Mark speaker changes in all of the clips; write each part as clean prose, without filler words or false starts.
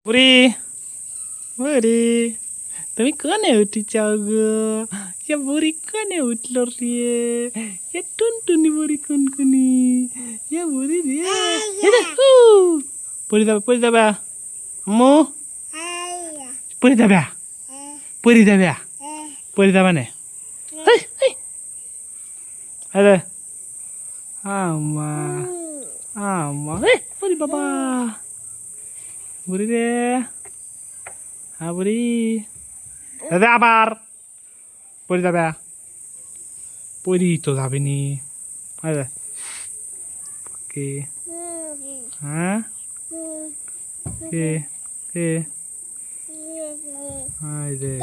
Speaker 1: বুড়ি বুড়ি তুমি কোনে উঠিছাও গো এ বুড়ি কোনে উঠলো রে এ টুনটুনি বুড়ি কুনকুনি এ বুড়ি রে এ দেখো পড়ে যাবে আম্মু পড়ে যাবে পড়ে যাবে না আরে আম্মা আম্মা ওরে বাবা বুড়ি রে হ্যাঁ বুড়ি দাদা আবার পড়ে যাবে পড়ি তো যাবে নি আরে কে হ্যাঁ কে কে আই রে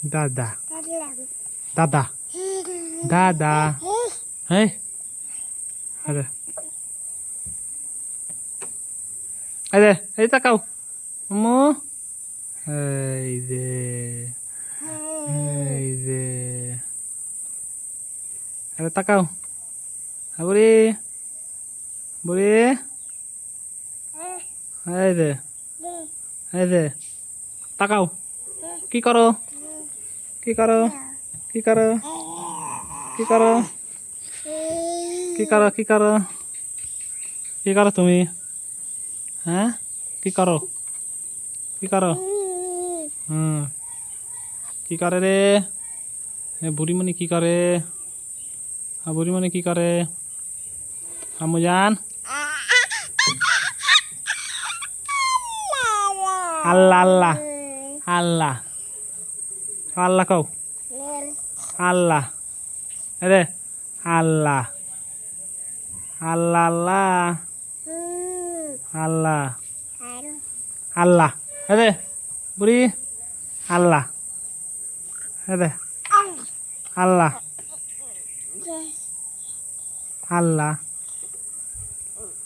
Speaker 1: দাদা দাদা দাদা হ্যাঁ আরে আরে এই তাকাও আম্মু এই যে আরে তাকাও বুড়ি বুড়ি এই যে তাকাও কি করো কি করো কি করো কি করো কি করো কি করো কি করো তুমি হ্যাঁ কি করো কি করো কি করে রে বুড়িমণি কি করে বুড়িমণি কি করে আম্মু জান আল্লাহ আল্লাহ আল্লাহ আল্লাহ কও আল্লাহ রে আল্লাহ আল্লাহ আল্লাহ আল্লাহ আল্লাহ রে বুড়ি আল্লাহ রে আল্লাহ আল্লাহ